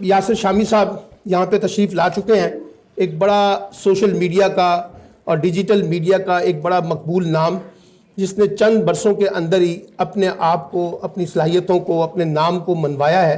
यासिर शामी साहब यहाँ पे तशरीफ़ ला चुके हैं, एक बड़ा सोशल मीडिया का और डिजिटल मीडिया का एक बड़ा मकबूल नाम, जिसने चंद बरसों के अंदर ही अपने आप को, अपनी सलाहियतों को, अपने नाम को मनवाया है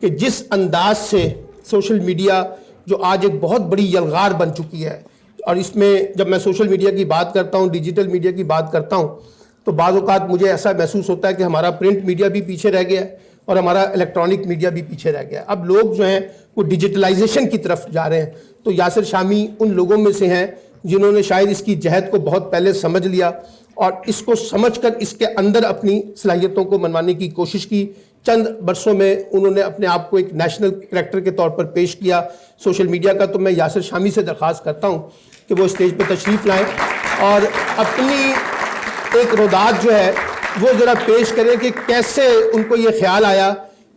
कि जिस अंदाज से सोशल मीडिया जो आज एक बहुत बड़ी यलगार बन चुकी है, और इसमें जब मैं सोशल मीडिया की बात करता हूँ, डिजिटल मीडिया की बात करता हूँ, तो बाज़ औक़ात मुझे ऐसा महसूस होता है कि हमारा प्रिंट मीडिया भी पीछे रह गया है और हमारा इलेक्ट्रॉनिक मीडिया भी पीछे रह गया है। अब लोग जो हैं वो डिजिटलाइजेशन की तरफ जा रहे हैं। तो यासिर शामी उन लोगों में से हैं जिन्होंने शायद इसकी जहद को बहुत पहले समझ लिया और इसको समझकर इसके अंदर अपनी सलाहियतों को मनवाने की कोशिश की। चंद बरसों में उन्होंने अपने आप को एक नेशनल करैक्टर के तौर पर पेश किया सोशल मीडिया का। तो मैं यासिर शामी से दरख्वास्त करता हूँ कि वो स्टेज पर तशरीफ़ लाएँ और अपनी एक रुदात जो है वो ज़रा पेश करें कि कैसे उनको ये ख्याल आया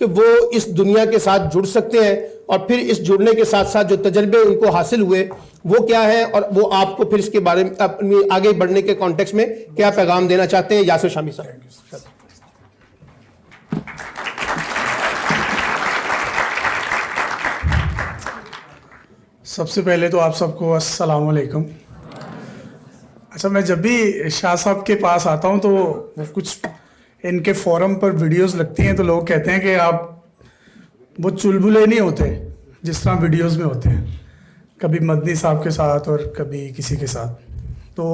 कि वो इस दुनिया के साथ जुड़ सकते हैं, और फिर इस जुड़ने के साथ साथ जो तजर्बे उनको हासिल हुए वो क्या है, और वो आपको फिर इसके बारे में अपनी आगे बढ़ने के कॉन्टेक्स्ट में क्या पैगाम देना चाहते हैं। यासिर शामी साहब। सबसे पहले तो आप सबको अस्सलाम वालेकुम। अच्छा, मैं जब भी शाह साहब के पास आता हूँ तो वो कुछ इनके फोरम पर वीडियोस लगती हैं तो लोग कहते हैं कि आप वो चुलबुले नहीं होते जिस तरह वीडियोस में होते हैं, कभी मदनी साहब के साथ और कभी किसी के साथ। तो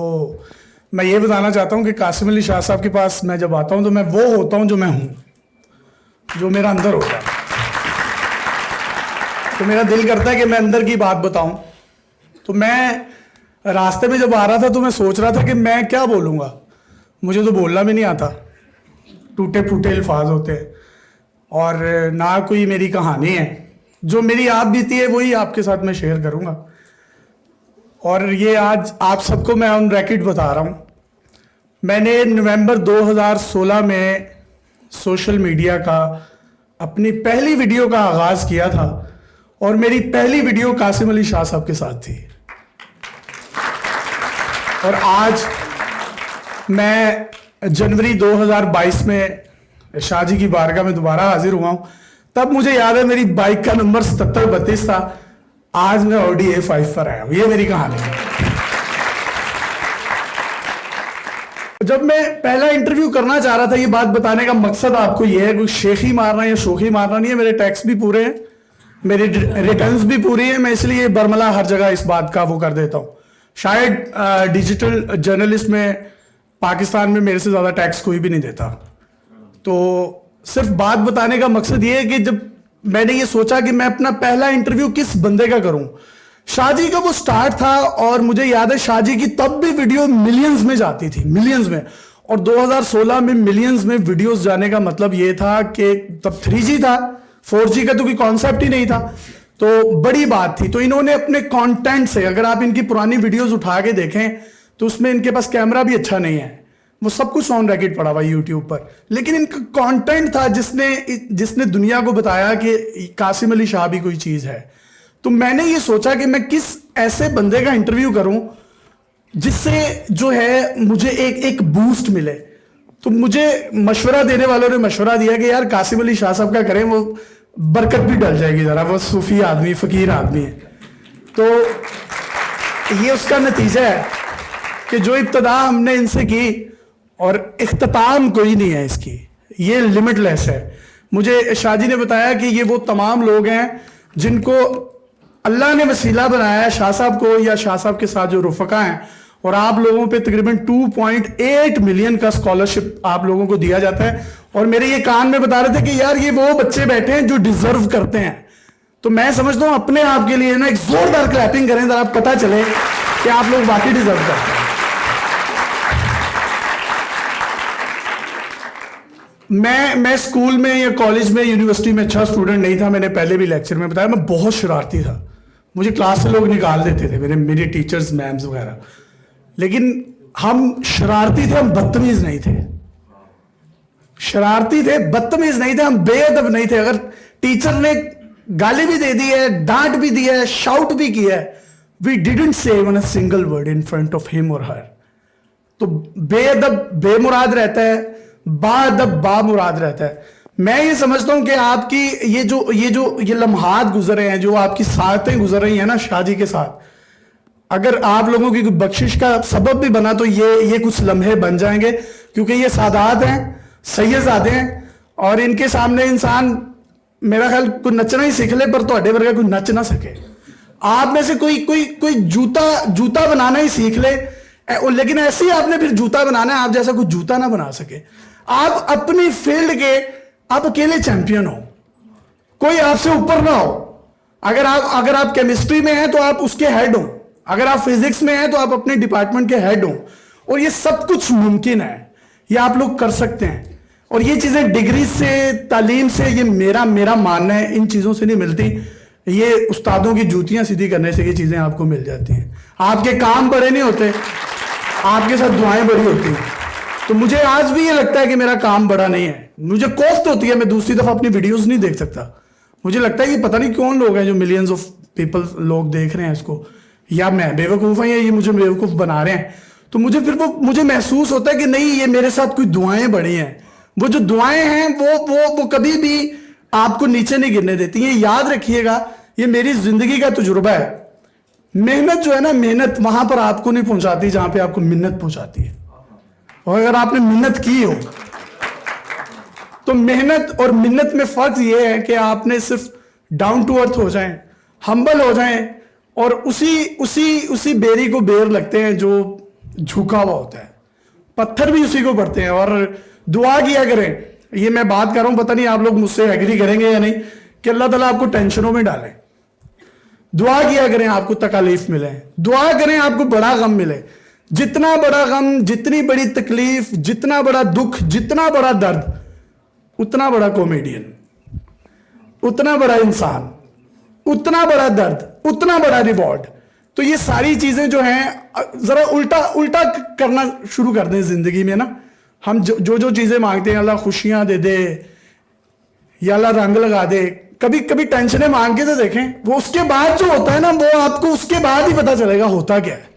मैं ये बताना चाहता हूँ कि कासिम अली शाह साहब के पास मैं जब आता हूँ तो मैं वो होता हूँ जो मैं हूँ, जो मेरा अंदर होता है। तो मेरा दिल करता है कि मैं अंदर की बात बताऊँ। तो मैं रास्ते में जब आ रहा था तो मैं सोच रहा था कि मैं क्या बोलूँगा, मुझे तो बोलना भी नहीं आता, टूटे फूटे अल्फाज होते हैं और ना कोई मेरी कहानी है। जो मेरी आप बीती है वही आपके साथ मैं शेयर करूँगा। और ये आज आप सबको मैं ऑन रिकॉर्ड बता रहा हूँ, मैंने नवंबर 2016 में सोशल मीडिया का अपनी पहली वीडियो का आगाज़ किया था और मेरी पहली वीडियो कासिम अली शाह साहब के साथ थी। और आज मैं जनवरी 2022 में शाह जी की बारगाह में दोबारा हाजिर हुआ हूँ। तब मुझे याद है मेरी बाइक का नंबर 7732 था, आज मैं ऑडी A5 पर आया हूँ। ये मेरी कहानी है। जब मैं पहला इंटरव्यू करना चाह रहा था, ये बात बताने का मकसद आपको ये है, कोई शेखी मारना या शोखी मारना नहीं है। मेरे टैक्स भी पूरे हैं, मेरी रिटर्न्स भी पूरी है, मैं इसलिए बरमला हर जगह इस बात का वो कर देता हूँ। शायद डिजिटल जर्नलिस्ट में पाकिस्तान में मेरे से ज़्यादा टैक्स कोई भी नहीं देता। तो सिर्फ बात बताने का मकसद ये है कि जब मैंने ये सोचा कि मैं अपना पहला इंटरव्यू किस बंदे का करूं, शाह जी का वो स्टार्ट था। और मुझे याद है शाह जी की तब भी वीडियो मिलियंस में जाती थी, मिलियंस में। और 2016 में मिलियंस में वीडियोस जाने का मतलब ये था कि तब 3G था, 4G का तो कोई कॉन्सेप्ट ही नहीं था, तो बड़ी बात थी। तो इन्होंने अपने कंटेंट से, अगर आप इनकी पुरानी वीडियोस उठा के देखें तो उसमें इनके पास कैमरा भी अच्छा नहीं है, वो सब कुछ ऑन रिकॉर्ड पड़ा हुआ यूट्यूब पर, लेकिन इनका कंटेंट था जिसने दुनिया को बताया कि कासिम अली शाह भी कोई चीज़ है। तो मैंने ये सोचा कि मैं किस ऐसे बंदे का इंटरव्यू करूं जिससे जो है मुझे एक बूस्ट मिले। तो मुझे मशवरा देने वालों ने मशवरा दिया कि यार कासिम अली शाह साहब का करें, वो बरकत भी डल जाएगी ज़रा, वो सूफी आदमी, फ़कीर आदमी है। तो ये उसका नतीजा है कि जो इब्तदा हमने इनसे की और इख्तिताम कोई नहीं है इसकी, ये लिमिटलेस है। मुझे शाह जी ने बताया कि ये वो तमाम लोग हैं जिनको अल्लाह ने वसीला बनाया है शाह साहब को या शाह साहब के साथ जो रुफ़का हैं, और आप लोगों पे तकरीबन 2.8 मिलियन का स्कॉलरशिप आप लोगों को दिया जाता है। और मेरे ये कान में बता रहे थे कि यार ये वो बच्चे बैठे हैं जो डिजर्व करते हैं। तो मैं समझता हूँ अपने आप के लिए ना एक जोरदार क्लैपिंग करें, जरा पता चले कि आप लोग बाकी डिजर्व करते हैं। मैं स्कूल में या कॉलेज में, यूनिवर्सिटी में अच्छा स्टूडेंट नहीं था। मैंने पहले भी लेक्चर में बताया, मैं बहुत शरारती था, मुझे क्लास से लोग निकाल देते थे, मेरे टीचर्स, मैम्स वगैरह। लेकिन हम शरारती थे, हम बदतमीज नहीं थे। शरारती थे, बदतमीज नहीं थे, हम बेअदब नहीं थे। अगर टीचर ने गाली भी दे दी है, डांट भी दी है, शाउट भी किया है, we didn't say one a single word in front of him और हर। तो बेअदब बेमुराद रहता है, बाअदब बामुराद रहता है। میں یہ سمجھتا ہوں کہ آپ کی یہ لمحات گزرے ہیں, جو آپ کی ساعتیں گزر رہی ہیں نا شاہ جی کے ساتھ, اگر آپ لوگوں کی کوئی بخشش کا سبب بھی بنا تو یہ کچھ لمحے بن جائیں گے, کیونکہ یہ سادات ہیں, سیدزادے ہیں, اور ان کے سامنے انسان میرا خیال کوئی نچنا ہی سیکھ لے پر تہاڈے ورگا کوئی نچ نہ سکے. آپ میں سے کوئی جوتا بنانا ہی سیکھ لے, لیکن ایسے ہی آپ نے پھر جوتا بنانا ہے, آپ جیسا کوئی جوتا نہ بنا سکے. آپ اپنی فیلڈ کے آپ اکیلے چیمپئن ہو, کوئی آپ سے اوپر نہ ہو. اگر آپ کیمسٹری میں ہیں تو آپ اس کے ہیڈ ہو, اگر آپ فزکس میں ہیں تو آپ اپنے ڈپارٹمنٹ کے ہیڈ ہو, اور یہ سب کچھ ممکن ہے, یہ آپ لوگ کر سکتے ہیں. اور یہ چیزیں ڈگری سے, تعلیم سے, یہ میرا ماننا ہے, ان چیزوں سے نہیں ملتی. یہ استادوں کی جوتیاں سیدھی کرنے سے یہ چیزیں آپ کو مل جاتی ہیں. آپ کے کام بڑے نہیں ہوتے, آپ کے ساتھ دعائیں بڑی ہوتی ہیں. تو مجھے آج بھی یہ لگتا ہے کہ میرا کام بڑا نہیں ہے, مجھے کوفت ہوتی ہے, میں دوسری دفعہ اپنی ویڈیوز نہیں دیکھ سکتا. مجھے لگتا ہے کہ پتہ نہیں کون لوگ ہیں جو ملینز آف پیپل لوگ دیکھ رہے ہیں اس کو, یا میں بیوقوف ہوں یا یہ مجھے بیوقوف بنا رہے ہیں. تو مجھے محسوس ہوتا ہے کہ نہیں, یہ میرے ساتھ کوئی دعائیں بڑی ہیں. وہ جو دعائیں ہیں وہ کبھی بھی آپ کو نیچے نہیں گرنے دیتی ہیں. یاد رکھیے گا, یہ میری زندگی کا تجربہ ہے. محنت جو ہے نا, محنت وہاں پر آپ کو نہیں پہنچاتی جہاں پہ آپ کو منت پہنچاتی ہے. اور اگر آپ نے منت کی ہو تو محنت اور منت میں فرق یہ ہے کہ آپ نے صرف ڈاؤن ٹو ارتھ ہو جائیں, ہمبل ہو جائیں, اور اسی بیری کو بیر لگتے ہیں جو جھکا ہوا ہوتا ہے. پتھر بھی اسی کو پڑتے ہیں. اور دعا کیا کریں, یہ میں بات کر رہا ہوں, پتہ نہیں آپ لوگ مجھ سے ایگری کریں گے یا نہیں, کہ اللہ تعالیٰ آپ کو ٹینشنوں میں ڈالیں. دعا کیا کریں آپ کو تکالیف ملے, دعا کریں آپ کو بڑا غم ملے. جتنا بڑا غم, جتنی بڑی تکلیف, جتنا بڑا دکھ, جتنا بڑا درد, اتنا بڑا کامیڈین, اتنا بڑا انسان, اتنا بڑا درد, اتنا بڑا ریوارڈ. تو یہ ساری چیزیں جو ہیں ذرا الٹا کرنا شروع کر دیں زندگی میں نا. ہم جو چیزیں مانگتے ہیں, اللہ خوشیاں دے دے یا اللہ رنگ لگا دے, کبھی ٹینشنیں مانگ کے تو دیکھیں, وہ اس کے بعد جو ہوتا ہے نا, وہ آپ کو اس کے بعد ہی پتا چلے گا ہوتا کیا ہے.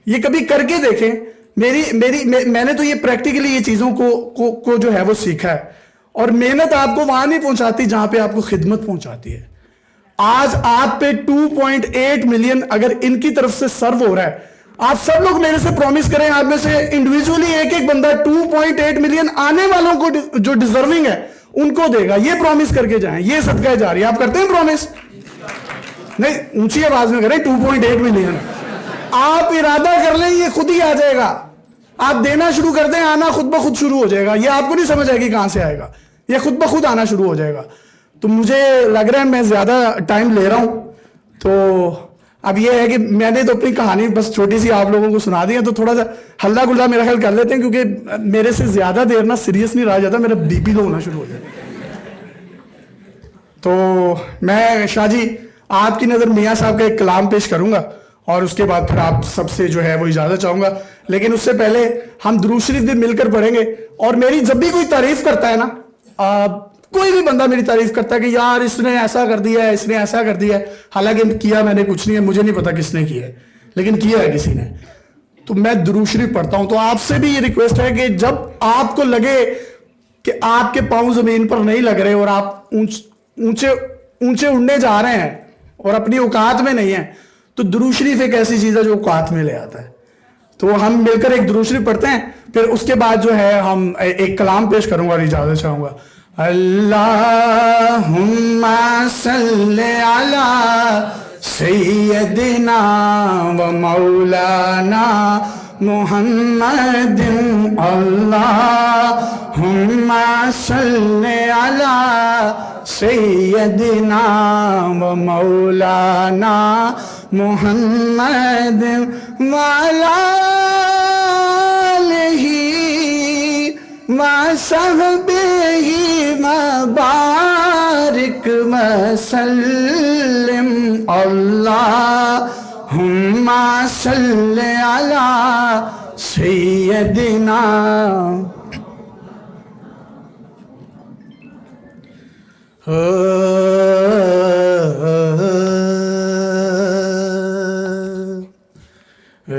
یہ کبھی کر کے دیکھیں. میں نے تو یہ پریکٹیکلی یہ چیزوں کو جو ہے وہ سیکھا ہے. اور محنت آپ کو وہاں نہیں پہنچاتی جہاں پہ آپ کو خدمت پہنچاتی ہے. آج آپ پہ 2.8 ملین اگر ان کی طرف سے سرو ہو رہا ہے, آپ سب لوگ میرے سے پرومس کریں, آپ میں سے انڈیویجولی ایک بندہ 2.8 ملین آنے والوں کو جو ڈیزرونگ ہے ان کو دے گا. یہ پرومس کر کے جائیں, یہ صدقہ جاری. آپ کرتے ہیں پرومس؟ نہیں, اونچی آواز میں کریں. 2.8 ملین آپ ارادہ کر لیں, یہ خود ہی آ جائے گا. آپ دینا شروع کر دیں, آنا خود بخود شروع ہو جائے گا. یہ آپ کو نہیں سمجھ آئے گی کہاں سے آئے گا, یہ خود بخود آنا شروع ہو جائے گا. تو مجھے لگ رہا ہے میں زیادہ ٹائم لے رہا ہوں, تو اب یہ ہے کہ میں نے تو اپنی کہانی بس چھوٹی سی آپ لوگوں کو سنا دی ہے, تو تھوڑا سا ہلّا گلا میرا خیال کر لیتے ہیں, کیونکہ میرے سے زیادہ دیر نہ سیریس نہیں رہا جاتا, میرا بی پی لو ہونا شروع ہو جائے. تو میں شاہ جی آپ کی نظر میاں صاحب کا ایک کلام پیش کروں گا, اور اس کے بعد پھر آپ سب سے جو ہے وہ اجازت چاہوں گا. لیکن اس سے پہلے ہم درود شریف بھی مل کر پڑھیں گے. اور میری جب بھی کوئی تعریف کرتا ہے نا, کوئی بھی بندہ میری تعریف کرتا ہے کہ یار اس نے ایسا کر دیا ہے, اس نے ایسا کر دیا ہے, حالانکہ کیا میں نے کچھ نہیں ہے, مجھے نہیں پتا کس نے کیا ہے, لیکن کیا ہے کسی نے, تو میں درود شریف پڑھتا ہوں. تو آپ سے بھی یہ ریکویسٹ ہے کہ جب آپ کو لگے کہ آپ کے پاؤں زمین پر نہیں لگ رہے اور آپ اونچے اڑنے جا رہے ہیں اور اپنی اوقات میں نہیں ہیں, تو درود شریف ایک ایسی چیز ہے جو اوقات میں لے آتا ہے. تو ہم مل کر ایک درود شریف پڑھتے ہیں, پھر اس کے بعد جو ہے ہم ایک کلام پیش کروں گا اور اجازت چاہوں گا. اللہم صلی علی سیدنا و مولانا محمد. اللہم صلی علی سیدنا و مولانا محمد وعلی آلہ وصحبہ مبارک وسلم. اللہم صلی علی سیدنا.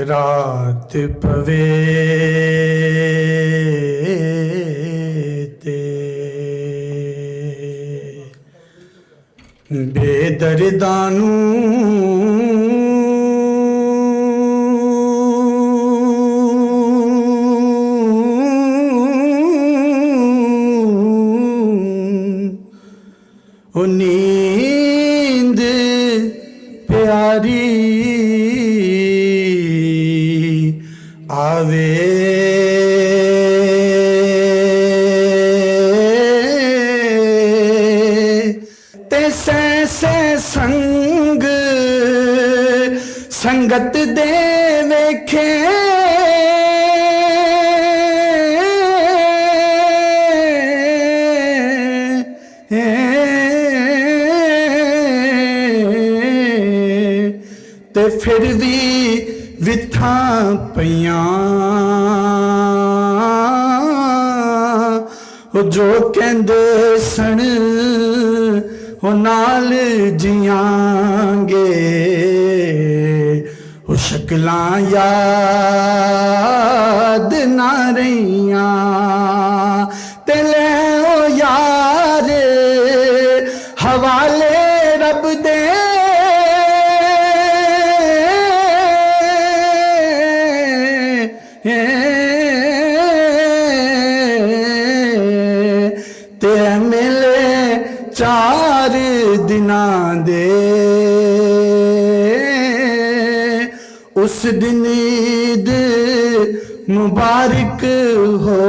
رات پوے ਬੇਦਰਦਾਂ ਨੂੰ ਉਹ ਨੀਂਦ ਪਿਆਰੀ ਆਵੇ ਤੇ ਸੈ ਸੰਗ ਸੰਗਤ ਦੇ ਵੇਖੇ ਤੇ ਫਿਰ ਵੀ ਵਿਥਾਂ ਪਈਆਂ ਉਹ ਜੋ ਕਹਿੰਦੇ ਸਣ ਉਹ ਨਾਲ ਜੀਆਂਗੇ ਉਹ ਸ਼ਕਲਾਂ ਯਾਦ ਨਾ ਰਹੀਆਂ ਤੇ ਲੈ ਉਹ ਯਾਰ ਹਵਾਲੇ ਰੱਬ ਦੇ ਤੇ ਮਿਲੇ 4 ਦਿਨਾਂ ਦੇ ਉਸ ਦਿਨ ਈਦ ਮੁਬਾਰਕ ਹੋ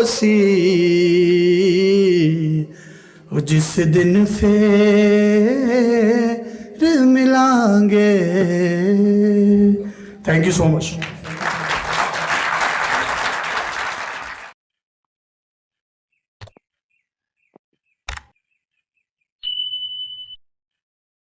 ਸੀ ਉਹ ਜਿਸ ਦਿਨ ਫੇਰ ਮਿਲਾਂਗੇ। Thank you so much.